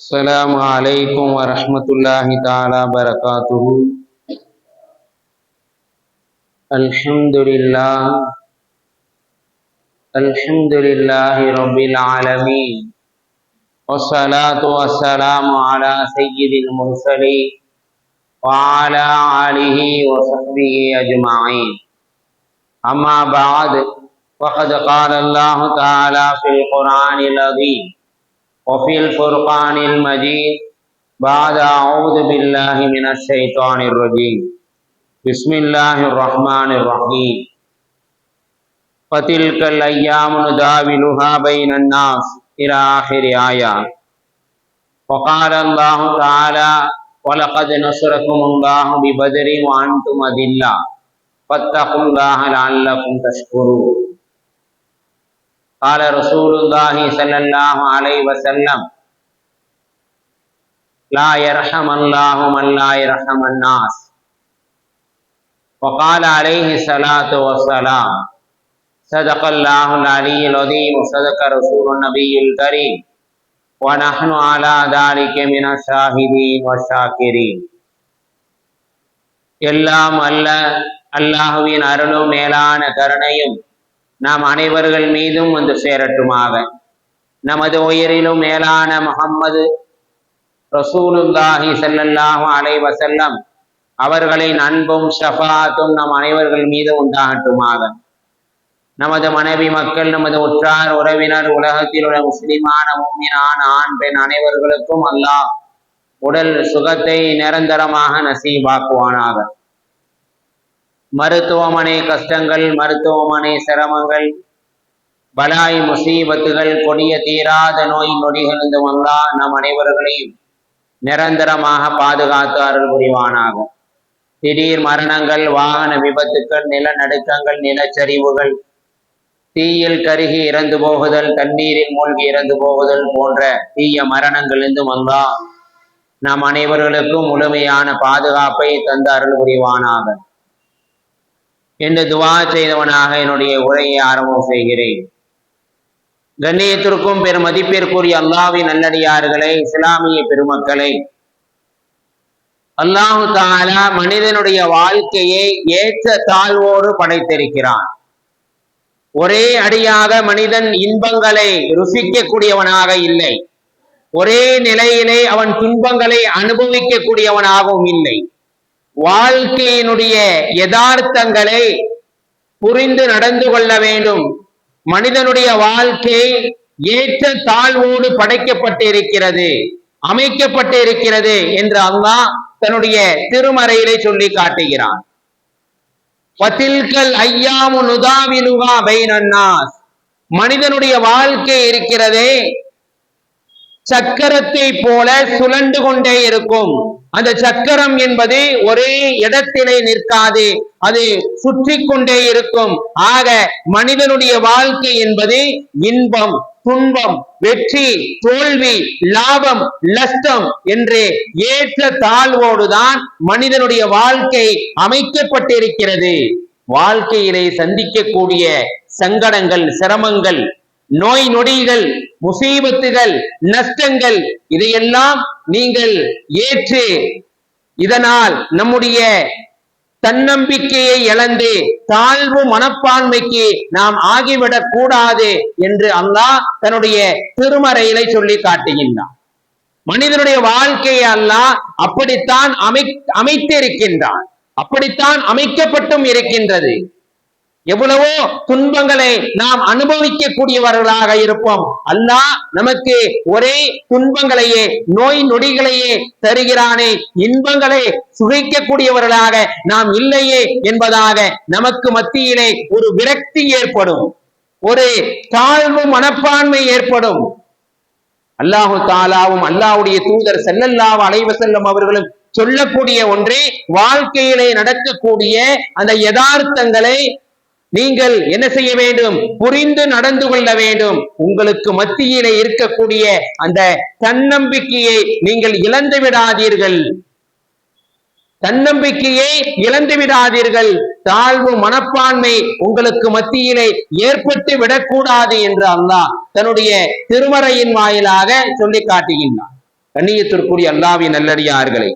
السلام عليكم ورحمة الله تعالى وبركاته. الحمد لله رب العالمين، والصلاة والسلام على سيد المرسلين وعلى آله وصحبه أجمعين. أما بعد، فقد قال الله تعالى في القرآن العظيم وفي الفرقان المجيد بعد أعوذ بالله من الشيطان الرجيم. بسم الله الرحمن الرحيم. فتلك الأيام نداولها بين الناس إلى آخر آية. وقال الله تعالى: ولقد نصركم الله ببدر وأنتم أذلة فاتقوا الله لعلكم تشكرون. قال رسول الله صلى الله عليه وسلم: لا يرحم الله من لا يرحم الناس. وقال عليه الصلاة والسلام: صدق الله العلي العظيم وصدق رسول النبي الكريم ونحن على ذلك من الشاهدين والشاكرين. எல்லாம் அல்ல அல்லாஹுவின் அருளும் மேலான கருணையும் நாம் அனைவர்கள் மீதும் வந்து சேரட்டுமாக. நமது உயிரிலும் மேலான முஹம்மது ரசூலுல்லாஹி ஸல்லல்லாஹு அலைஹி வஸல்லம் அவர்களின் அன்பும் ஷஃபாத்தும் நம் அனைவர்கள் மீது உண்டாகட்டுமாக. நமது மனைவி மக்கள், நமது உற்றார் உறவினர், உலகத்தில் உள்ள முஸ்லிமான முஃமினான ஆண் பெண் அனைவர்களுக்கும் அல்லாஹ் உடல் சுகத்தை நிரந்தரமாக நசீபாக்குவானாக. மருத்துவமனை கஷ்டங்கள், மருத்துவமனை சிரமங்கள், பலாய் முசீபத்துகள், கொடிய தீராத நோய் நொடிகளிலிருந்து அல்லாஹ் நம் அனைவர்களையும் நிரந்தரமாக பாதுகாத்து அருள் புரிவானாக. திடீர் மரணங்கள், வாகன விபத்துக்கள், நிலநடுக்கங்கள், நிலச்சரிவுகள், தீயில் கருகி இறந்து போகுதல், தண்ணீரில் மூழ்கி இறந்து போகுதல் போன்ற தீய மரணங்களிலிருந்தும் அல்லாஹ் நம் அனைவர்களுக்கும் முழுமையான பாதுகாப்பை தந்து அருள் புரிவானாக என்று துவா செய்தவனாக என்னுடைய உரையை ஆரம்பம் செய்கிறேன். கண்ணியத்திற்கும் பெரும் மதிப்பிற்குரிய அல்லாஹ்வின் நல்லடியார்களே, இஸ்லாமிய பெருமக்களை, அல்லாஹு தஆலா மனிதனுடைய வாழ்க்கையை ஏற்ற தாழ்வோடு படைத்திருக்கிறான். ஒரே அடியாக மனிதன் இன்பங்களை ருசிக்கக்கூடியவனாக இல்லை, ஒரே நிலையிலே அவன் துன்பங்களை அனுபவிக்கக்கூடியவனாகவும் இல்லை. வாழ்க்கையினுடைய யதார்த்தங்களை புரிந்து நடந்து கொள்ள வேண்டும். மனிதனுடைய வாழ்க்கை ஏற்ற தாழ்வோடு படைக்கப்பட்டிருக்கிறது, அமைக்கப்பட்டிருக்கிறது என்று அல்லாஹ் தன்னுடைய திருமறையிலே சொல்லி காட்டுகிறான். வதில்கல் ஐயாமு நுதாவிலுஹா பைனன் நாஸ். மனிதனுடைய வாழ்க்கை இருக்கிறதே சக்கரத்தை போல சுழண்டு கொண்டே இருக்கும். அந்த சக்கரம் என்பது ஒரே இடத்திலே நிற்காது, அது சுற்றி கொண்டே இருக்கும். ஆக மனிதனுடைய வாழ்க்கை என்பது இன்பம், துன்பம், வெற்றி, தோல்வி, லாபம், நஷ்டம் என்று ஏற்ற தாழ்வோடுதான் மனிதனுடைய வாழ்க்கை அமைக்கப்பட்டிருக்கிறது. வாழ்க்கையிலே சந்திக்கக்கூடிய சங்கடங்கள், சிரமங்கள், நோய் நொடிகள், முசீபத்துகள், நஷ்டங்கள், இதையெல்லாம் நீங்கள் ஏற்று இதனால் நம்முடைய தன்னம்பிக்கையை இழந்து தாழ்வு மனப்பான்மைக்கு நாம் ஆகிவிடக் கூடாது என்று அல்லாஹ் தன்னுடைய திருமறையிலே சொல்லி காட்டுகின்றான். மனிதனுடைய வாழ்க்கையை அல்லாஹ் அப்படித்தான் அமைத்திருக்கின்றான், அப்படித்தான் அமைக்கப்பட்டும் இருக்கின்றது. எவ்வளவோ துன்பங்களை நாம் அனுபவிக்கக்கூடியவர்களாக இருப்போம். அல்லாஹ் நமக்கு ஒரே துன்பங்களையே, நோய் நொடிகளையே தருகிறானே, இன்பங்களை சுகிக்கக்கூடியவர்களாக நாம் இல்லையே என்பதாக நமக்கு மத்தியிலே ஒரு விரக்தி ஏற்படும், ஒரு தாழ்வு மனப்பான்மை ஏற்படும். அல்லாஹு தாலாவும் அல்லாஹ்வுடைய தூதர் ஸல்லல்லாஹு அலைஹி வஸல்லம் அவர்களும் சொல்லக்கூடிய ஒன்றே, வாழ்க்கையிலே நடக்கக்கூடிய அந்த யதார்த்தங்களை நீங்கள் என்ன செய்ய வேண்டும்? புரிந்து நடந்து கொள்ள வேண்டும். உங்களுக்கு மத்தியிலே இருக்கக்கூடிய அந்த தன்னம்பிக்கையை நீங்கள் இழந்து விடாதீர்கள், தன்னம்பிக்கையை இழந்து விடாதீர்கள். தாழ்வு மனப்பான்மை உங்களுக்கு மத்தியிலே ஏற்பட்டு விடக்கூடாது என்று அல்லாஹ் தன்னுடைய திருமறையின் வாயிலாக சொல்லி காட்டுகின்றான். கண்ணியத்திற்குரிய அல்லாஹ்வின் நல்லடியார்களே,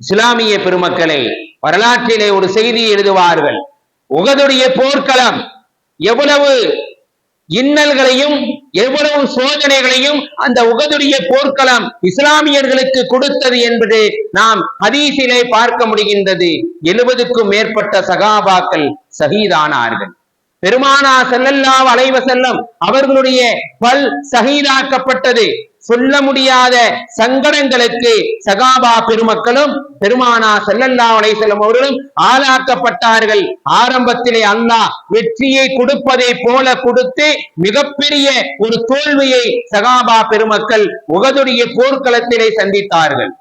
இஸ்லாமிய பெருமக்களே, வரலாற்றிலே ஒரு செய்தி எழுதுவார்கள். உஹதுடைய போர்க்களம் எவ்வளவு இன்னல்களையும் எவ்வளவு சோதனைகளையும் அந்த உஹதுடைய போர்க்களம் இஸ்லாமியர்களுக்கு கொடுத்தது என்பது நாம் ஹதீஸிலே பார்க்க முடிகின்றது. 70க்கும் மேற்பட்ட சகாபாக்கள் ஷஹீதானார்கள். பெருமானார் ஸல்லல்லாஹு அலைஹி வஸல்லம் அவர்களுடைய பல் ஷஹீதாக்கப்பட்டது. சொல்ல முடியாத சங்கடங்களுக்கு சகாபா பெருமக்களும் பெருமானார் ஸல்லல்லாஹு அலைஹி வஸல்லம் அவர்களும் ஆளாக்கப்பட்டார்கள். ஆரம்பத்திலே அல்லாஹ் வெற்றியை கொடுப்பதை போல கொடுத்து மிகப்பெரிய ஒரு தோல்வியை சகாபா பெருமக்கள் உஹதுடைய போர்க்களத்திலே சந்தித்தார்கள்.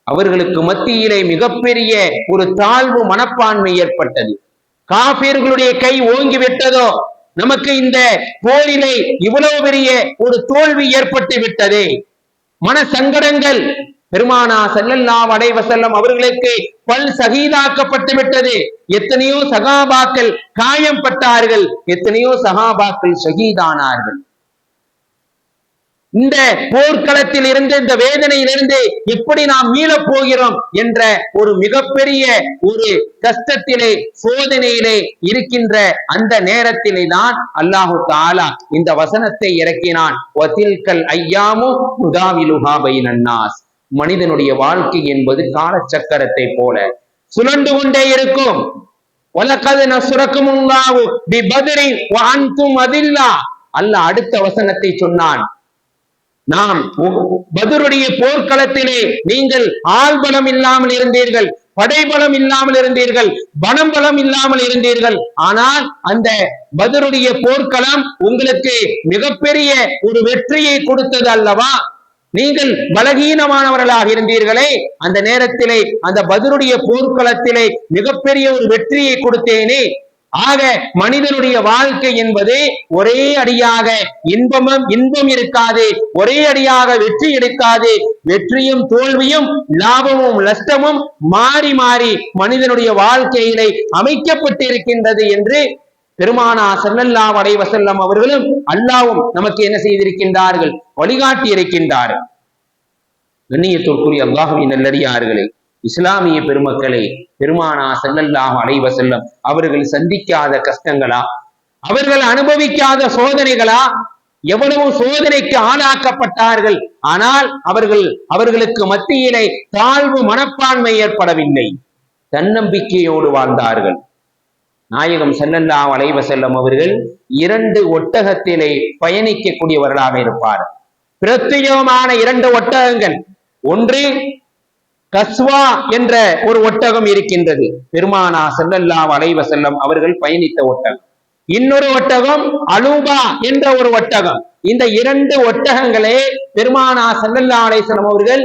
அவர்களுக்கு மத்தியிலே மிகப்பெரிய ஒரு தாழ்வு மனப்பான்மை ஏற்பட்டது. காபிர்களுடைய கை ஓங்கி விட்டதோ, நமக்கு இந்த போரிலே இவ்வளவு பெரிய ஒரு தோல்வி ஏற்பட்டு விட்டதே, மன சங்கடங்கள். பெருமானார் ஸல்லல்லாஹு அலைஹி வஸல்லம் அவர்களுக்கு பல் ஷஹீதாக்கப்பட்டு விட்டது. எத்தனையோ சகாபாக்கள் காயம் பட்டார்கள், எத்தனையோ சகாபாக்கள் ஷஹீதானார்கள். இந்த போர்க்களத்தில் இருந்து, இந்த வேதனையிலிருந்து எப்படி நாம் மீளப் போகிறோம் என்ற ஒரு மிகப்பெரிய ஒரு கஷ்டத்திலே சோதனையிலே இருக்கின்ற அந்த நேரத்திலே தான் அல்லாஹு தஆலா இந்த வசனத்தை இறக்கினான். வதில்கல் அய்யாமு நுதாவிலுஹா பைனன் நாஸ். மனிதனுடைய வாழ்க்கை என்பது காலச்சக்கரத்தை போல சுழண்டு கொண்டே இருக்கும். வலகத் நஸ்ரகுமுல்லாஹு பிபத்ரி வ அன்தும் அதில்லா. அல்லாஹ் அடுத்த வசனத்தை சொன்னான், நாம் பத்ருடைய போர்க்களத்திலே நீங்கள் ஆள்பலம் இல்லாமல் இருந்தீர்கள், படைபலம் இல்லாமல் இருந்தீர்கள், பணபலம் இல்லாமல் இருந்தீர்கள். ஆனால் அந்த பத்ருடைய போர்க்களம் உங்களுக்கு மிகப்பெரிய ஒரு வெற்றியை கொடுத்தது அல்லவா? நீங்கள் பலகீனமானவர்களாக இருந்தீர்களே, அந்த நேரத்திலே அந்த பத்ருடைய போர்க்களத்திலே மிகப்பெரிய ஒரு வெற்றியை கொடுத்தேனே. ஆக மனிதனுடைய வாழ்க்கை என்பது ஒரே அடியாக இன்பம் இருக்காது, ஒரே அடியாக வெற்றி எடுக்காது. வெற்றியும் தோல்வியும் லாபமும் நஷ்டமும் மாறி மாறி மனிதனுடைய வாழ்க்கையிலே அமைக்கப்பட்டிருக்கின்றது என்று பெருமானார் ஸல்லல்லாஹு அலைஹி வஸல்லம் அவர்களும் அல்லாஹ்வும் நமக்கு என்ன செய்திருக்கின்றார்கள்? வழிகாட்டி இருக்கின்றார்கள். கண்ணியத்திற்குரிய அல்லாஹ்வின் நல்லடியார்களே, இஸ்லாமிய பெருமக்களே, பெருமானார் ஸல்லல்லாஹு அலைஹி வஸல்லம் அவர்கள் சந்திக்காத கஷ்டங்களா, அவர்கள் அனுபவிக்காத சோதனைகளா? எவ்வளவு சோதனைக்கு ஆளாக்கப்பட்டார்கள். ஆனால் அவர்களுக்கு மத்தியிலே தாழ்வு மனப்பான்மை ஏற்படவில்லை, தன்னம்பிக்கையோடு வாழ்ந்தார்கள். நாயகம் ஸல்லல்லாஹு அலைஹி வஸல்லம் அவர்கள் 2 ஒட்டகத்திலே பயணிக்கக்கூடியவர்களாக இருப்பார். பிரத்யேகமான 2 ஒட்டகங்கள். ஒன்று கஸ்வா என்ற ஒரு ஒட்டகம் இருக்கின்றது, பெருமானார் ஸல்லல்லாஹு அலைஹி வஸல்லம் அவர்கள் பயணித்த ஒட்டகம். இன்னொரு ஒட்டகம் அலூபா என்ற ஒரு ஒட்டகம். இந்த 2 ஒட்டகங்களே பெருமானார் ஸல்லல்லாஹு அலைஹி வஸல்லம் அவர்கள்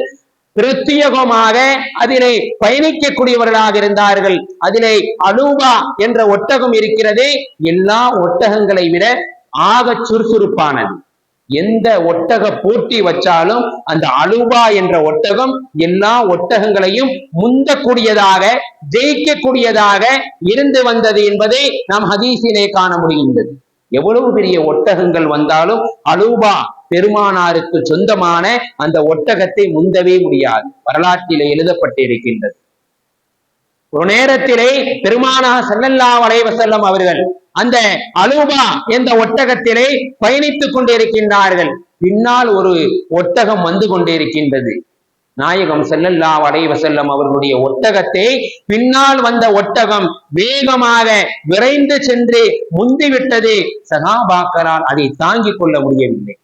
பிரத்யேகமாக அதிலே பயணிக்கக்கூடியவர்களாக இருந்தார்கள். அதிலே அலூபா என்ற ஒட்டகம் இருக்கிறது, எல்லா ஒட்டகங்களை விட ஆக சுறுசுறுப்பானது. எந்த ஒட்டக போட்டி வச்சாலும் அந்த அலூபா என்ற ஒட்டகம் எல்லா ஒட்டகங்களையும் முந்தக்கூடியதாக, ஜெயிக்கக்கூடியதாக இருந்து வந்தது என்பதை நாம் ஹதீஸிலே காண முடிகின்றது. எவ்வளவு பெரிய ஒட்டகங்கள் வந்தாலும் அலூபா பெருமானாருக்கு சொந்தமான அந்த ஒட்டகத்தை முந்தவே முடியாது, வரலாற்றிலே எழுதப்பட்டிருக்கின்றது. ஒரு நேரத்திலே பெருமானார் ஸல்லல்லாஹு அலைஹி வஸல்லம் அவர்கள் அந்த அலூபா என்ற ஒட்டகத்திலே பயணித்துக் கொண்டிருக்கின்றார்கள். பின்னால் ஒரு ஒட்டகம் வந்து கொண்டிருக்கின்றது. நாயகம் ஸல்லல்லாஹு அலைஹி வஸல்லம் அவர்களுடைய ஒட்டகத்தை பின்னால் வந்த ஒட்டகம் வேகமாக விரைந்து சென்று முந்திவிட்டது. சஹாபாக்களால் அதை தாங்கிக் கொள்ள முடியவில்லை.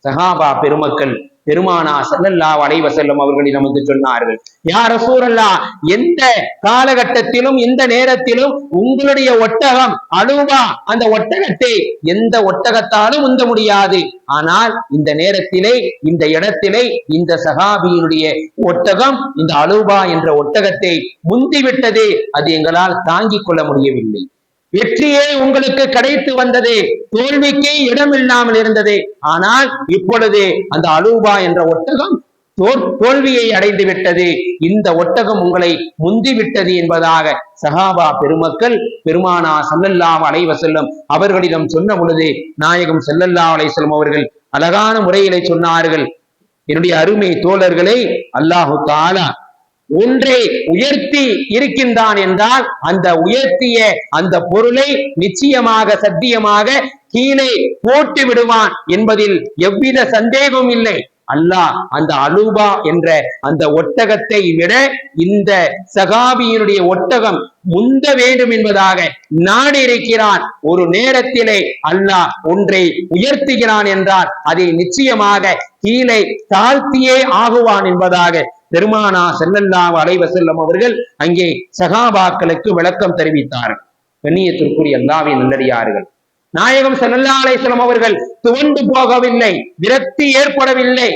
சஹாபா பெருமக்கள் பெருமானார் ஸல்லல்லாஹு அலைஹி வஸல்லம் அவர்கள் நமக்கு சொன்னார்கள், யா ரசூலல்லாஹ், எந்த காலகட்டத்திலும் இந்த நேரத்திலும் உங்களுடைய ஒட்டகம் அலூபா அந்த ஒட்டகத்தை எந்த ஒட்டகத்தாலும் உந்த முடியாது. ஆனால் இந்த நேரத்திலே, இந்த இடத்திலே இந்த சஹாபியினுடைய ஒட்டகம் இந்த அலூபா என்ற ஒட்டகத்தை முந்திவிட்டது, அது எங்களால் தாங்கிக் கொள்ள முடியவில்லை. வெற்றியே உங்களுக்கு கிடைத்து வந்தது, தோல்விக்கு இடம் இல்லாமல் இருந்தது. ஆனால் இப்பொழுது அந்த அலூபா என்ற ஒட்டகம் தோல்வியை அடைந்து விட்டது, இந்த ஒட்டகம் உங்களை முந்திவிட்டது என்பதாக சஹாபா பெருமக்கள் பெருமானார் ஸல்லல்லாஹு அலைஹி வஸல்லம் அவர்களிடம் சொன்ன பொழுது நாயகம் ஸல்லல்லாஹு அலைஹி வஸல்லம் அவர்கள் அழகான முறையிலே சொன்னார்கள், என்னுடைய அருமை தோழர்களே, அல்லாஹு தஆலா ஒன்றை உயர்த்தி இருக்கின்றான் என்றால் அந்த உயர்த்திய அந்த பொருளை நிச்சயமாக சத்தியமாக கீழே போட்டு விடுவான் என்பதில் எவ்வித சந்தேகமும் இல்லை. அல்லாஹ் அந்த அலூபா என்ற அந்த ஒட்டகத்தை விட இந்த சகாபியினுடைய ஒட்டகம் முந்த வேண்டும் என்பதாக நாடி இருக்கிறான். ஒரு நேரத்திலே அல்லாஹ் ஒன்றை உயர்த்துகிறான் என்றால் அதை நிச்சயமாக கீழே தாழ்த்தியே ஆகுவான் என்பதாக பெருமானா ஸல்லல்லாஹு அலைஹி வஸல்லம் அவர்கள் அங்கே சகாபாக்களுக்கு விளக்கம் தெரிவித்தார்கள். கண்ணியத்திற்குரிய அல்லாஹ்வின் நல்லடியார்கள், நாயகம் ஸல்லல்லாஹு அலைஹி வஸல்லம் அவர்கள் துவண்டு போகவில்லை, விரக்தி ஏற்படவில்லை,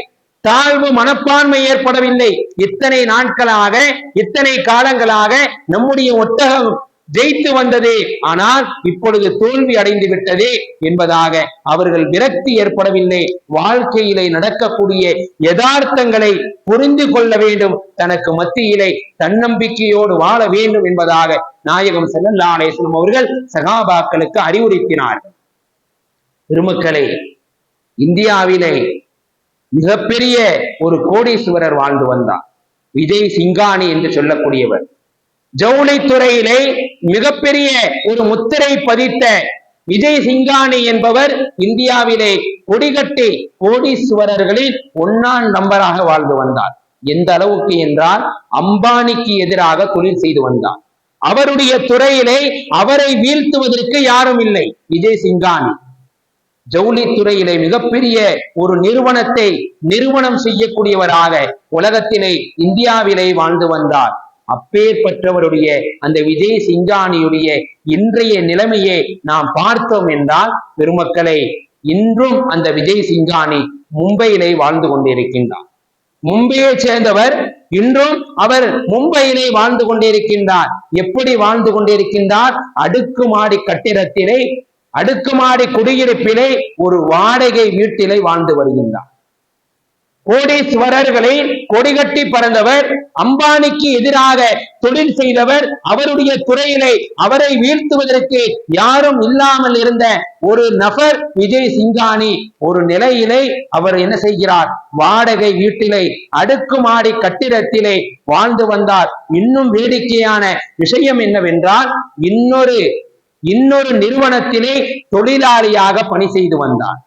தாழ்வு மனப்பான்மை ஏற்படவில்லை. இத்தனை நாட்களாக இத்தனை காலங்களாக நம்முடைய ஒட்டகம் ஜெயித்து வந்தது, ஆனால் இப்பொழுது தோல்வி அடைந்து விட்டது என்பதாக அவர்கள் விரக்தி ஏற்படவில்லை. வாழ்க்கையிலே நடக்கக்கூடிய யதார்த்தங்களை புரிந்து கொள்ள வேண்டும், தனக்கு மத்தியிலே தன்னம்பிக்கையோடு வாழ வேண்டும் என்பதாக நாயகம் ஸல்லல்லாஹு அலைஹி வஸல்லம் அவர்கள் சகாபாக்களுக்கு அறிவுறுத்தினார்கள். பெருமக்களே, இந்தியாவிலே மிகப்பெரிய ஒரு கோடீஸ்வரர் வாழ்ந்து வந்தார். விஜய் சிங்கானி என்று சொல்லக்கூடியவர். ஜவுளித்துறையிலே மிகப்பெரிய ஒரு முத்திரை பதித்த விஜய் சிங்கானி என்பவர் இந்தியாவிலே கொடிகட்டி கோடீஸ்வரர்களில் 1ஆம் நம்பராக வாழ்ந்து வந்தார். எந்த அளவுக்கு என்றால் அம்பானிக்கு எதிராக தொழில் செய்து வந்தார். அவருடைய துறையிலே அவரை வீழ்த்துவதற்கு யாரும் இல்லை. விஜய் சிங்கானி ஜவுளித்துறையிலே மிகப்பெரிய ஒரு நிறுவனம் செய்யக்கூடியவராக உலகத்திலே இந்தியாவிலே வாழ்ந்து வந்தார். அப்பேற்பட்டவருடைய அந்த விஜய் சிங்கானியுடைய இன்றைய நிலைமையை நாம் பார்த்தோம் என்றால், பெருமக்களை, இன்றும் அந்த விஜய் சிங்கானி மும்பையிலே வாழ்ந்து கொண்டிருக்கின்றார். மும்பையை சேர்ந்தவர், இன்றும் அவர் மும்பையிலே வாழ்ந்து கொண்டிருக்கின்றார். எப்படி வாழ்ந்து கொண்டிருக்கின்றார்? அடுக்குமாடி கட்டிடத்திலே, அடுக்குமாடி குடியிருப்பிலே ஒரு வாடகை வீட்டிலே வாழ்ந்து வருகின்றார். கோடீஸ்வரர்களை கொடிகட்டி பறந்தவர், அம்பானிக்கு எதிராக தொழில் செய்தவர், அவருடைய துறையிலே அவரை வீழ்த்துவதற்கு யாரும் இல்லாமல் இருந்த ஒரு நபர் விஜய் சிங்கானி. ஒரு நிலையிலே அவர் என்ன செய்கிறார்? வாடகை வீட்டிலே, அடுக்குமாடி கட்டிடத்திலே வாழ்ந்து வந்தார். இன்னும் வேடிக்கையான விஷயம் என்னவென்றால், இன்னொரு நிறுவனத்திலே தொழிலாளியாக பணி செய்து வந்தார்.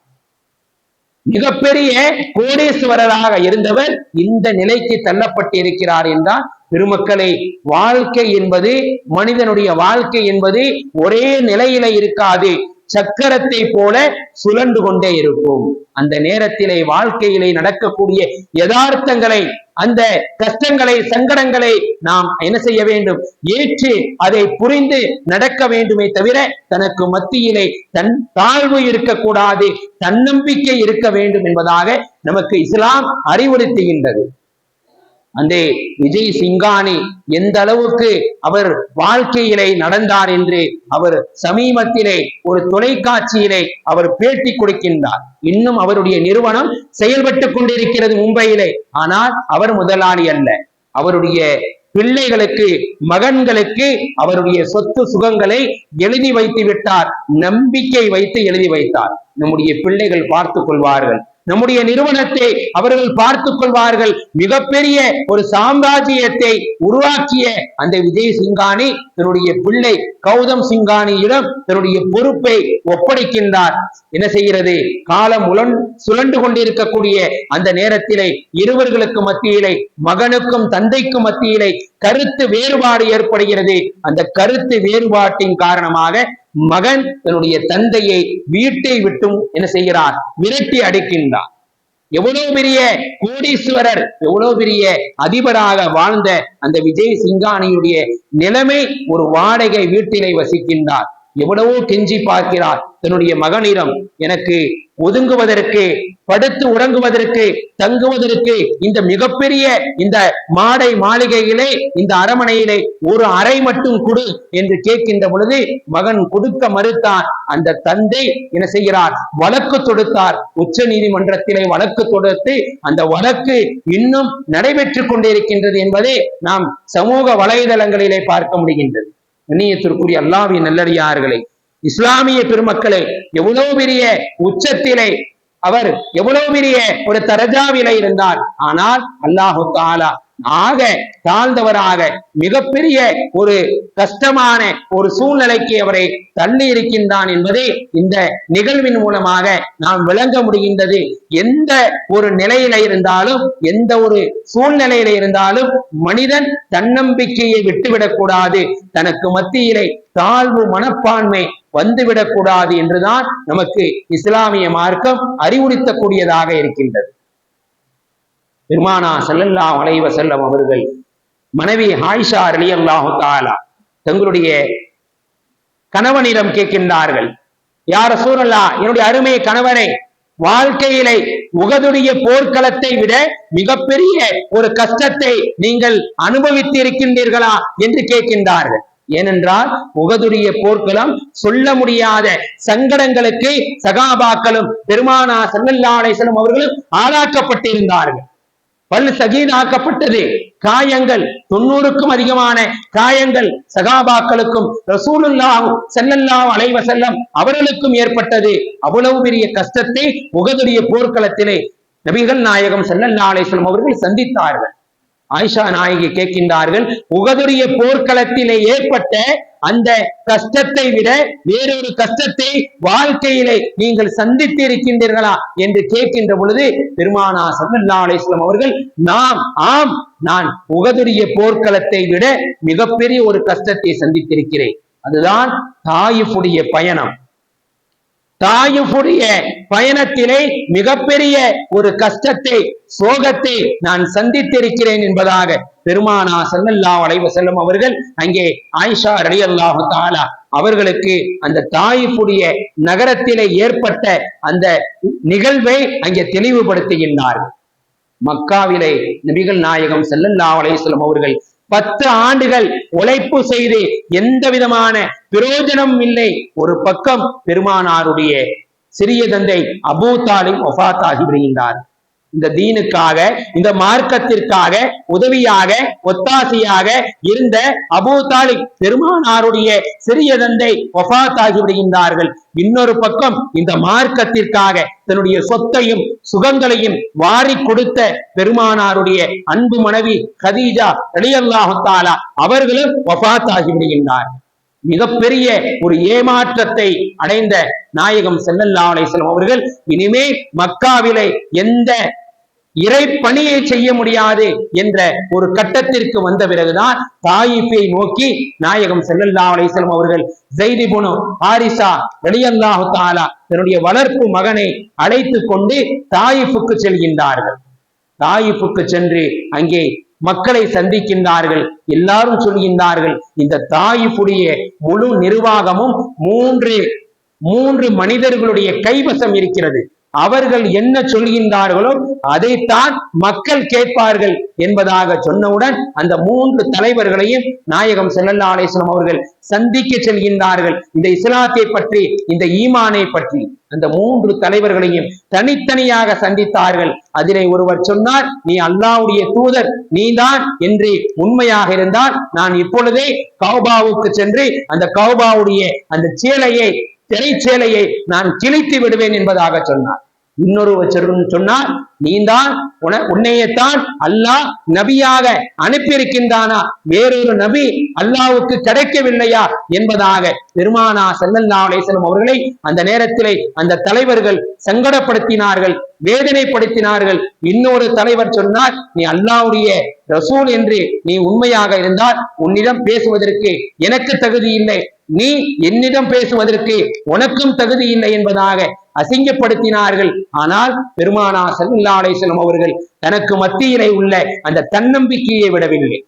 மிகப்பெரிய கோடீஸ்வரராக இருந்தவர் இந்த நிலைக்கு தள்ளப்பட்டிருக்கிறார் என்றால், பெருமக்களை, வாழ்க்கை என்பது, மனிதனுடைய வாழ்க்கை என்பது ஒரே நிலையில இருக்காது. சக்கரத்தை போல சுழன்று கொண்டே இருக்கும். அந்த நேரத்திலே வாழ்க்கையிலே நடக்கக்கூடிய யதார்த்தங்களை, அந்த கஷ்டங்களை, சங்கடங்களை நாம் என்ன செய்ய வேண்டும்? ஏற்று அதை புரிந்து நடக்க வேண்டுமே தவிர தனக்கு மத்தியிலே தன் தாழ்வு இருக்கக்கூடாது, தன்னம்பிக்கை இருக்க வேண்டும் என்பதாக நமக்கு இஸ்லாம் அறிவுறுத்துகின்றது. அந்த விஜய் சிங்கானி எந்த அளவுக்கு அவர் வாழ்க்கையிலே நடந்தார் என்று அவர் சமீபத்திலே ஒரு தொலைக்காட்சியிலே அவர் பேட்டி கொடுக்கின்றார். இன்னும் அவருடைய நிறுவனம் செயல்பட்டுக் கொண்டிருக்கிறது மும்பையிலே. ஆனால் அவர் முதலாளி அல்ல. அவருடைய பிள்ளைகளுக்கு, மகன்களுக்கு அவருடைய சொத்து சுகங்களை எழுதி வைத்து விட்டார். நம்பிக்கை வைத்து எழுதி வைத்தார். நம்முடைய பிள்ளைகள் பார்த்துக் கொள்வார்கள், நம்முடைய நிறுவனத்தை அவர்கள் பார்த்துக் கொள்வார்கள். மிகப்பெரிய ஒரு சாம்ராஜ்யத்தை உருவாக்கிய அந்த விஜய் சிங்கானி தன்னுடைய பிள்ளை கௌதம் சிங்கானியிடம் தன்னுடைய பொறுப்பை ஒப்படைக்கின்றார். என்ன செய்கிறது? காலம் சுழண்டு கொண்டிருக்கக்கூடிய அந்த நேரத்திலே இருவர்களுக்கு மத்தியிலே, மகனுக்கும் தந்தைக்கும் மத்தியிலே கருத்து வேறுபாடு ஏற்படுகிறது. அந்த கருத்து வேறுபாட்டின் காரணமாக மகன் தன்னுடைய தந்தையை வீட்டை விட்டும் என்ன செய்கிறார்? விரட்டி அடிக்கின்றார். எவ்வளவு பெரிய கோடீஸ்வரர், எவ்வளவு பெரிய அதிபராக வாழ்ந்த அந்த விஜய் சிங்கானியுடைய நிலைமை, ஒரு வாடகை வீட்டிலே வசிக்கின்றார். எவ்வளவோ கெஞ்சி பார்க்கிறார் தன்னுடைய மகனிடம், எனக்கு ஒதுங்குவதற்கு, படுத்து உறங்குவதற்கு, தங்குவதற்கு இந்த மிகப்பெரிய இந்த மாடை மாளிகையிலே, இந்த அரமனையிலே ஒரு அறை மட்டும் கொடு என்று கேட்கின்ற பொழுது மகன் கொடுக்க மறுத்தார். அந்த தந்தை என்ன செய்கிறார்? வழக்கு தொடுத்தார். உச்ச நீதிமன்றத்திலே வழக்கு தொடுத்து அந்த வழக்கு இன்னும் நடைபெற்றுக் கொண்டிருக்கின்றது என்பதை நாம் சமூக வலைதளங்களிலே பார்க்க முடிகின்றது. கண்ணியத்திற்குரிய அல்லாஹ்வின் நல்லடியார்களே, இஸ்லாமிய பெருமக்களை, எவ்வளவு பெரிய உச்சத்திலே அவர் எவ்வளவு பெரிய ஒரு தரஜாவில இருந்தார். ஆனால் அல்லாஹு தஆலா ஆக தாழ்ந்தவராக மிகப்பெரிய ஒரு கஷ்டமான ஒரு சூழ்நிலைக்கு அவரை தள்ளி இருக்கின்றான் என்பதை இந்த நிகழ்வின் மூலமாக நாம் விளங்க முடிகின்றது. எந்த ஒரு நிலையில இருந்தாலும், எந்த ஒரு சூழ்நிலையில இருந்தாலும் மனிதன் தன்னம்பிக்கையை விட்டுவிடக் கூடாது, தனக்கு மத்தியிலே தாழ்வு மனப்பான்மை வந்துவிடக் கூடாது என்றுதான் நமக்கு இஸ்லாமிய மார்க்கம் அறிவுறுத்தக்கூடியதாக இருக்கின்றது. பெருமானா ஸல்லல்லாஹு அலைஹி வஸல்லம் அவர்கள் மனைவி ஆயிஷா ரலியல்லாஹு தஆலா தங்களுடைய கணவனிடம் கேட்கின்றார்கள், யா ரசூலல்லாஹ், என்னுடைய அருமை கணவனை, வாழ்க்கையிலே உஹதுடைய போர்க்களத்தை விட மிகப்பெரிய ஒரு கஷ்டத்தை நீங்கள் அனுபவித்து இருக்கின்றீர்களா என்று கேட்கின்றார்கள். ஏனென்றால் உஹதுடைய போர்க்களம் சொல்ல முடியாத சங்கடங்களுக்கு சகாபாக்களும் பெருமானா ஸல்லல்லாஹு அலைஹி வஸல்லம் அவர்களும் ஆளாக்கப்பட்டிருந்தார்கள். பல் சகீதாக்கப்பட்டது, காயங்கள் 90க்கும் அதிகமான காயங்கள் சகாபாக்களுக்கும் ரசூலுல்லாஹ் ஸல்லல்லாஹு அலைஹி வஸல்லம் அவர்களுக்கும் ஏற்பட்டது. அவ்வளவு பெரிய கஷ்டத்தை உஹதுடைய போர்க்களத்திலே நபிகள் நாயகம் ஸல்லல்லாஹு அலைஹி வஸல்லம் அவர்கள் சந்தித்தார்கள். ஆயிஷா நாயகி கேட்கின்றார்கள், உஹதுடைய போர்க்களத்திலே ஏற்பட்ட அந்த கஷ்டத்தை விட வேறொரு கஷ்டத்தை வாழ்க்கையிலே நீங்கள் சந்தித்து இருக்கின்றீர்களா என்று கேட்கின்ற பொழுது பெருமானா ஸல்லல்லாஹு அலைஹி வஸல்லம் அவர்கள், ஆம், நான் உஹதுடைய போர்க்களத்தை விட மிகப்பெரிய ஒரு கஷ்டத்தை சந்தித்திருக்கிறேன். அதுதான் தாயிஃபுடைய பயணம். தாயிஃபுடைய பயணத்திலே மிகப்பெரிய ஒரு கஷ்டத்தை, சோகத்தை நான் சந்தித்திருக்கிறேன் என்பதாக பெருமானா ஸல்லல்லாஹு அலைஹி வஸல்லம் அவர்கள் அங்கே ஆயிஷா ரலியல்லாஹு தஆலா அவர்களுக்கு அந்த தாயிஃபுடைய நகரத்திலே ஏற்பட்ட அந்த நிகழ்வை அங்கே தெளிவுபடுத்துகின்றார்கள். மக்காவிலே நபிகள் நாயகம் ஸல்லல்லாஹு அலைஹி வஸல்லம் அவர்கள் 10 ஆண்டுகள் உழைப்பு செய்து எந்த விதமான பிரயோஜனம் இல்லை. ஒரு பக்கம் பெருமானாருடைய சிறிய தந்தை அபூ தாலிப் வஃபாத் ஆகி விடுகின்றார். இந்த தீனுக்காக, இந்த மார்க்கத்திற்காக உதவியாக ஒத்தாசையாக இருந்த அபூ தாலிப் பெருமானாருடைய சிறிய தந்தை வஃபாத் ஆகி விடுகின்றார்கள். இன்னொரு பக்கம் இந்த மார்க்கத்திற்காக தன்னுடைய சொத்தையும் சுகங்களையும் வாரி கொடுத்த பெருமானாருடைய அன்பு மனைவி கதீஜா ரலியல்லாஹு தஆலா அவர்களும் வஃபாத் ஆகி விடுகின்றார். மிகப்பெரிய ஒரு ஏமாற்றத்தை அடைந்த நாயகம் ஸல்லல்லாஹு அலைஹி வஸல்லம் அவர்கள் இனிமே மக்காவிலே எந்த இறை பணியை செய்ய முடியாது என்ற ஒரு கட்டத்திற்கு வந்த பிறகுதான் தாயிஃபை நோக்கி நாயகம் ஸல்லல்லாஹு அலைஹி வஸல்லம் அவர்கள் ஸைத் இப்னு ஹாரிஸா ரலியல்லாஹு தஆலா தன்னுடைய வளர்ப்பு மகனை அழைத்து கொண்டு தாயிஃபுக்கு செல்கின்றார்கள். தாயிஃபுக்கு சென்று அங்கே மக்களை சந்திக்கின்றார்கள். எல்லாரும் சொல்கின்றார்கள், இந்த தாயிஃபுடைய முழு நிர்வாகமும் மூன்று மனிதர்களுடைய கைவசம் இருக்கிறது. அவர்கள் என்ன சொல்கின்றார்களோ அதைத்தான் மக்கள் கேட்பார்கள் என்பதாக சொன்னவுடன் அந்த 3 தலைவர்களையும் நாயகம் ஸல்லல்லாஹு அலைஹி வஸல்லம் அவர்கள் சந்திக்க செல்கின்றார்கள். இந்த இஸ்லாத்தை பற்றி, இந்த ஈமானை பற்றி அந்த 3 தலைவர்களையும் தனித்தனியாக சந்தித்தார்கள். அதிலே ஒருவர் சொன்னார், நீ அல்லாஹ்வுடைய தூதர் நீதான் என்று உண்மையாக இருந்தால் நான் இப்பொழுதே கௌபாவுக்கு சென்று அந்த கௌபாவுடைய அந்த திரைச்சேலையை நான் கிழித்து விடுவேன் என்பதாக சொன்னார். இன்னொருவர் சொன்னார், நீதான் உன்னையத்தான் அல்லாஹ் நபியாக அனுப்பியிருக்கின்றானா, வேறொரு நபி அல்லாஹ்வுக்கு கிடைக்கவில்லையா என்பதாக பெருமானா ஸல்லல்லாஹு அலைஹி வஸல்லம் அவர்களை அந்த நேரத்திலே அந்த தலைவர்கள் சங்கடப்படுத்தினார்கள், வேதனைப்படுத்தினார்கள். இன்னொரு தலைவர் சொன்னார், நீ அல்லாஹ்வுடைய ரசூல் என்று நீ உண்மையாக இருந்தால் உன்னிடம் பேசுவதற்கு எனக்கு தகுதி இல்லை, நீ என்னிடம் பேசுவதற்கு உனக்கும் தகுதி இல்லை என்பதாக அசிங்கப்படுத்தினார்கள். ஆனால் பெருமானா ஸல்லல்லாஹு அலைஹி வஸல்லம் அவர்கள் தனக்கு மத்தியிலே உள்ள அந்த தன்னம்பிக்கையை விடவில்லை.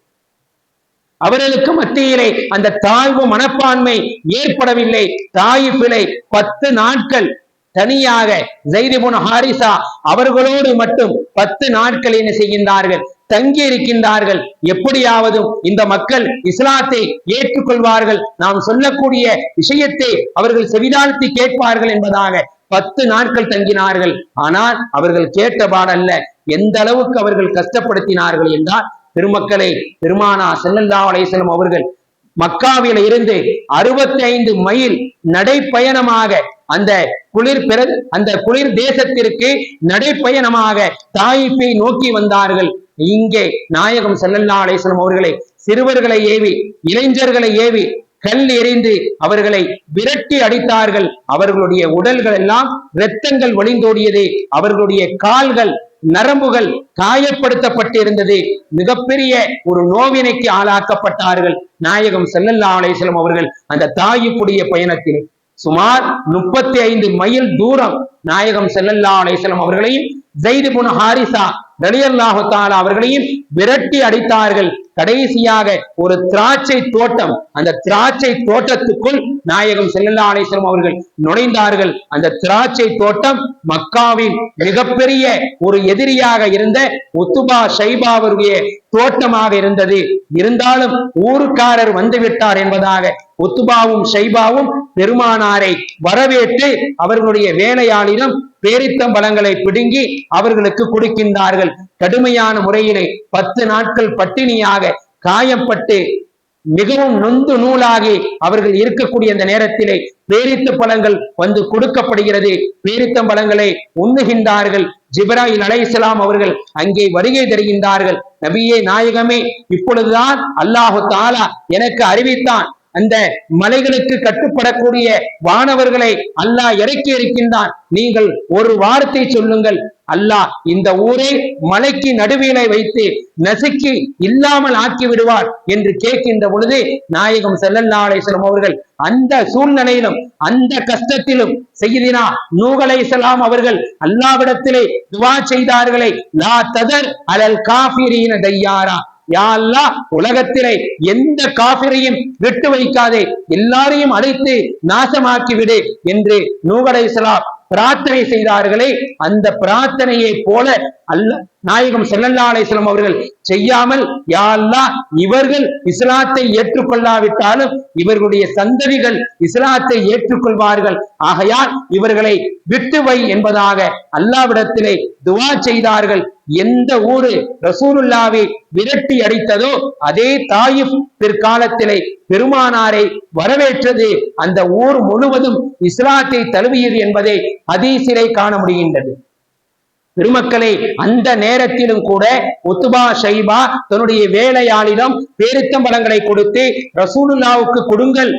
அவர்களுக்கு மத்தியிலே அந்த தாழ்வு மனப்பான்மை ஏற்படவில்லை. தாயிஃபிலே 10 நாட்கள் தனியாக ஸைத் இப்னு ஹாரிஸா அவர்களோடு மட்டும் 10 நாட்கள் என்ன செய்கின்றார்கள், தங்கி இருக்கின்றார்கள். எப்படியாவது இந்த மக்கள் இஸ்லாத்தை ஏற்றுக்கொள்வார்கள், நாம் சொல்லக்கூடிய விஷயத்தை அவர்கள் செவிதாழ்த்தி கேட்பார்கள் என்பதாக 10 நாட்கள் தங்கினார்கள். ஆனால் அவர்கள் கேட்டபாடல்ல, எந்த அளவுக்கு அவர்கள் கஷ்டப்படுத்தினார்கள் என்றால், பெருமக்களை பெருமானா ஸல்லல்லாஹு அலைஹி வஸல்லம் அவர்கள் மக்காவில இருந்து 65 மைல் நடைப்பயணமாக அந்த குளிர் தேசத்திற்கு நடைப்பயணமாக தாயிஃபை நோக்கி வந்தார்கள். இங்கே நாயகம் ஸல்லல்லாஹு அலைஹி வஸல்லம் அவர்களை சிறுவர்களை ஏவி, இளைஞர்களை ஏவி கல் எறிந்து அவர்களை விரட்டி அடித்தார்கள். அவர்களுடைய உடல்கள் எல்லாம் இரத்தங்கள் வழிந்தோடியது. அவர்களுடைய கால்கள் நரம்புகள் காயப்படுத்தப்பட்டிருந்தது. மிகப்பெரிய ஒரு நோவினைக்கு ஆளாக்கப்பட்டார்கள். நாயகம் ஸல்லல்லாஹு அலைஹி வஸல்லம் அவர்கள் அந்த தாயிஃபுடைய பயணத்தில் சுமார் 35 மைல் தூரம் நாயகம் ஸல்லல்லாஹு அலைஹி வஸல்லம் அவர்களையும் ஸைத் இப்னு ஹாரிஸா ரலியல்லாஹு தஆலா அவர்களையும் விரட்டி அடித்தார்கள். கடைசியாக ஒரு திராட்சை தோட்டம், அந்த திராட்சை தோட்டத்துக்குள் நாயகம் ஸல்லல்லாஹு அலைஹி வஸல்லம் அவர்கள் நுழைந்தார்கள். அந்த திராட்சை தோட்டம் மக்காவின் மிகப்பெரிய ஒரு எதிரியாக இருந்த உத்துபா ஷைபாவுடைய தோட்டமாக இருந்தது. இருந்தாலும் ஊருக்காரர் வந்துவிட்டார் என்பதாக உத்துபாவும் ஷைபாவும் பெருமானாரை வரவேற்று அவர்களுடைய வேலையாளிடம் பேரித்தம்பழங்களை பிடுங்கி அவர்களுக்கு கொடுக்கின்றார்கள். கடுமையான முறையிலே 10 நாட்கள் பட்டினியாக காயப்பட்டு மிகவும் நொந்து நூலாகி அவர்கள் இருக்கக்கூடிய அந்த நேரத்திலே பேரித்த பழங்கள் வந்து கொடுக்கப்படுகிறது. பேரித்தம்பழங்களை உண்ணுகின்றார்கள். ஜிப்ராயில் அலைஹிஸ்ஸலாம் அவர்கள் அங்கே வருகை தருகின்றார்கள். நபியே நாயகமே, இப்பொழுதுதான் அல்லாஹு தஆலா எனக்கு அறிவித்தான், அந்த மலைகளுக்கு கட்டுப்படக்கூடிய வானவர்களை அல்லாஹ் இறக்கி இருக்கின்றான். நீங்கள் ஒரு வார்த்தை சொல்லுங்கள், அல்லாஹ் இந்த ஊரை மலைக்கு நடுவிலை வைத்து நசுக்கி இல்லாமல் ஆக்கி விடுவார் என்று கேட்கின்ற பொழுது நாயகம் ஸல்லல்லாஹு அலைஹி வஸல்லம் அவர்கள் அந்த சூழ்நிலையிலும் அந்த கஷ்டத்திலும் சய்யிதினா நூஹ் அலைஹிஸ்ஸலாம் அவர்கள் அல்லாஹ்விடத்திலே துஆ செய்தார்களே, லா ததர் அலல் காஃபிரீன தையாரா, யா அல்லாஹ் உலகத்திலே எந்த காஃபிரையும் விட்டு வைக்காதே, எல்லாரையும் அழைத்து நாசமாக்கி விடு என்று நூஹ் அலைஹிஸ்ஸலாம் பிரார்த்தனை செய்தார்களே, அந்த பிரார்த்தனையை போல நாயகம் ஸல்லல்லாஹு அலைஹி வஸல்லம் அவர்கள் செய்யாமல், யா அல்லாஹ் இவர்கள் இஸ்லாத்தை ஏற்றுக்கொள்ளாவிட்டாலும் இவர்களுடைய சந்ததிகள் இஸ்லாத்தை ஏற்றுக்கொள்வார்கள், ஆகையால் இவர்களை விட்டு வை என்பதாக அல்லாஹ்விடத்திலே துஆ செய்தார்கள். எந்த ஊரு ரசூலுல்லாவை விரட்டி அடித்ததோ அதே தாயிஃப் பிற்காலத்திலே பெருமானாரை வரவேற்றது. அந்த ஊர் முழுவதும் இஸ்லாத்தை தழுவியது என்பதை ஹதீஸிலே காண முடிகின்றது. பெருமக்களே, அந்த நேரத்திலும் கூட உத்துபா ஷைபா தன்னுடைய வேலையாளிடம் பேரித்தம்பழங்களை கொடுத்து ரசூலுல்லாவுக்கு கொடுங்கள்,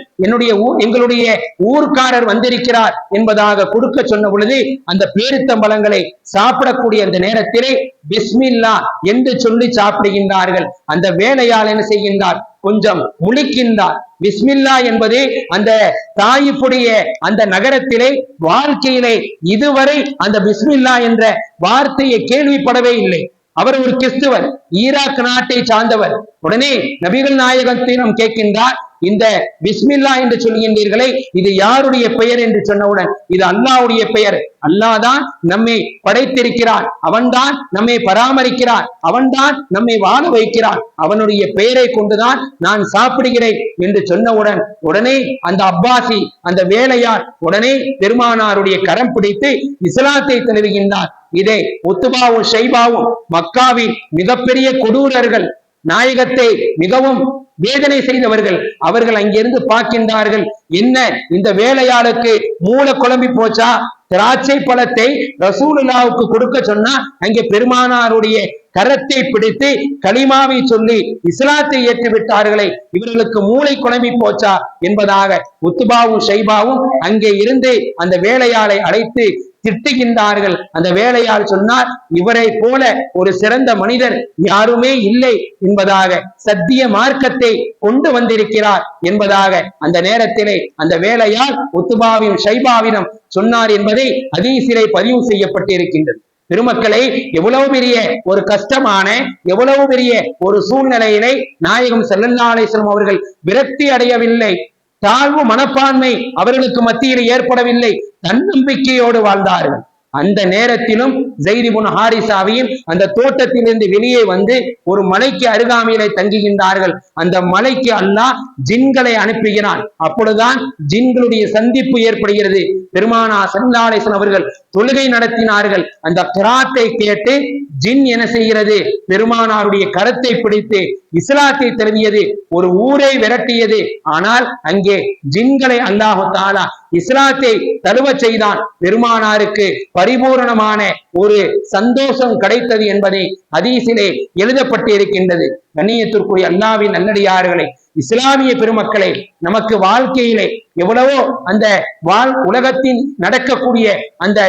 எங்களுடைய ஊர்க்காரர் வந்திருக்கிறார் என்பதாக கொடுக்க சொன்ன பொழுது அந்த பேரித்தம்பழங்களை சாப்பிடக்கூடிய அந்த நேரத்திலே பிஸ்மில்லா என்று சொல்லி சாப்பிடுகின்றார்கள். அந்த வேலையாள் என்ன செய்கின்றார், கொஞ்சம் முழிக்கின்றார். பிஸ்மில்லா என்பது அந்த தாயிஃபுடைய அந்த நகரத்திலே வாழ்க்கையிலே இதுவரை அந்த பிஸ்மில்லா என்ற வார்த்தையை கேள்விப்படவே இல்லை. அவர் ஒரு கிறிஸ்துவர், ஈராக் நாட்டை சார்ந்தவர். உடனே நபிகள் நாயகத்திடம் கேட்கின்றார், இந்த பிஸ்மில்லா என்று சொல்கின்றீர்களே, இது யாருடைய பெயர் என்று சொன்னவுடன், இது அல்லாஹ்வுடைய பெயர். அல்லாஹ் தான் நம்மை படைத்திருக்கிறான், அவன்தான் நம்மை பராமரிக்கிறான், அவன்தான் நம்மை வாழ வைக்கிறான், அவனுடைய பெயரை கொண்டுதான் நான் சாப்பிடுகிறேன் என்று சொன்னவுடன் உடனே அந்த அப்பாசி அந்த வேலையார் உடனே பெருமானாருடைய கரம் பிடித்து இஸ்லாத்தை தழுவுகின்றார். இதை உத்துபாவும் ஷைபாவும் மக்காவின் மிகப்பெரிய கொடூரர்கள், நாயகத்தை மிகவும் வேதனை செய்தவர்கள், அவர்கள் அங்கிருந்து பார்க்கின்றார்கள், என்ன இந்த வேலையாளுக்கு மூளை குழம்பி போச்சா, திராட்சை பழத்தை ரசூலுல்லாவுக்கு கொடுக்க சொன்னா அங்கே பெருமானாருடைய கரத்தை பிடித்து களிமாவை சொல்லி இஸ்லாத்தை ஏற்று விட்டார்களே, இவர்களுக்கு மூளை குழம்பி போச்சா என்பதாக உத்துபாவும் ஷைபாவும் அங்கே இருந்து அந்த வேலையாளை அழைத்து திட்டுகின்றார்கள். அந்த வேலையால் சொன்னார், இவரை போல ஒரு சிறந்த மனிதர் யாருமே இல்லை என்பதாக, சத்திய மார்க்கத்தை கொண்டு வந்திருக்கிறார் என்பதாக அந்த நேரத்திலே அந்த வேலையால் உத்துபாவின் ஷைபாவிடம் சொன்னார் என்பதை ஹதீஸிலே பதிவு செய்யப்பட்டிருக்கின்றது. பெருமக்களை, எவ்வளவு பெரிய ஒரு கஷ்டமான எவ்வளவு பெரிய ஒரு சூழ்நிலையிலே நாயகம் ஸல்லல்லாஹு அலைஹி வஸல்லம் அவர்கள் விரக்தி அடையவில்லை, தாழ்வு மனப்பான்மை அவர்களுக்கு மத்தியில் ஏற்படவில்லை, தன்னம்பிக்கையோடு வாழ்ந்தார்கள். அந்த நேரத்திலும் ஸைத் இப்னு ஹாரிஸாவையும் அந்த தோட்டத்திலிருந்து வெளியே வந்து ஒரு மலைக்கு அருகாமையிலே தங்குகின்றார்கள். அந்த மலைக்கு அல்லாஹ் ஜின்களை அனுப்புகிறான். அப்பொழுதுதான் ஜின்களுடைய சந்திப்பு ஏற்படுகிறது. பெருமானா ஸல்லல்லாஹு அலைஹி வஸல்லம் அவர்கள் தொழுகை நடத்தினார்கள். அந்த கிராத்தை கேட்டு ஜின் என்ன செய்கிறது? பெருமானாருடைய கரத்தை பிடித்து இஸ்லாத்தை தழுவியது. ஒரு ஊரை விரட்டியது. ஆனால் அங்கே ஜின்களை அல்லாஹு தஆலா இஸ்லாத்தை தழுவ செய்தான். பெருமானாருக்கு பரிபூரணமான ஒரு சந்தோஷம் கிடைத்தது என்பதை ஹதீஸிலே எழுதப்பட்டு இருக்கின்றது. கண்ணியத்திற்குரிய அல்லாஹ்வின் நல்லடியார்களே, இஸ்லாமிய பெருமக்களே, நமக்கு வாழ்க்கையிலே எவ்வளவோ அந்த உலகத்தின் நடக்கக்கூடிய அந்த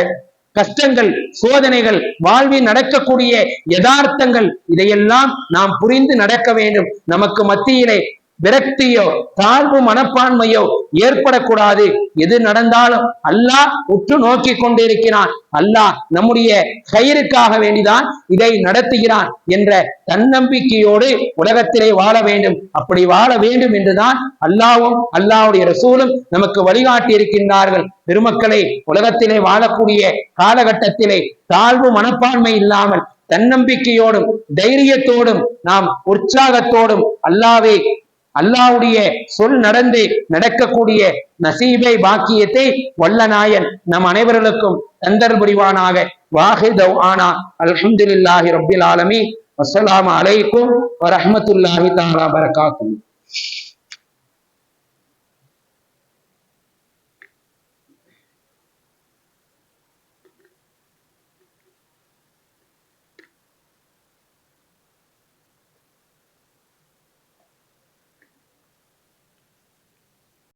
கஷ்டங்கள், சோதனைகள், வாழ்வில் நடக்கக்கூடிய யதார்த்தங்கள், இதையெல்லாம் நாம் புரிந்து நடக்க வேண்டும். நமக்கு மத்தியிலே விரக்தியோ தாழ்வு மனப்பான்மையோ ஏற்படக்கூடாது. எது நடந்தாலும் அல்லாஹ் உற்று நோக்கி கொண்டிருக்கிறான். அல்லாஹ் நம்முடைய கயிறுக்காக வேண்டிதான் இதை நடத்துகிறான் என்ற தன்னம்பிக்கையோடு உலகத்திலே வாழ வேண்டும். அப்படி வாழ வேண்டும் என்றுதான் அல்லாஹ்வும் அல்லாஹ்வுடைய ரசூலும் நமக்கு வழிகாட்டி இருக்கின்றார்கள். பெருமக்களை, உலகத்திலே வாழக்கூடிய காலகட்டத்திலே தாழ்வு மனப்பான்மை இல்லாமல் தன்னம்பிக்கையோடும் தைரியத்தோடும் நாம் உற்சாகத்தோடும் அல்லாஹ்வுடைய சொல் நடந்து நடக்கக்கூடிய நசீபை பாக்கியத்தை வல்ல நாயன் நம் அனைவர்களுக்கும் தந்தர் புரிவானாக. வாஹிர் தவ்ஆனா அல்ஹம்துலில்லாஹி ரப்பில் ஆலமீன். அஸ்ஸலாமு அலைக்கும் வரஹ்மத்துல்லாஹி தஆலா பரகாத்துஹு.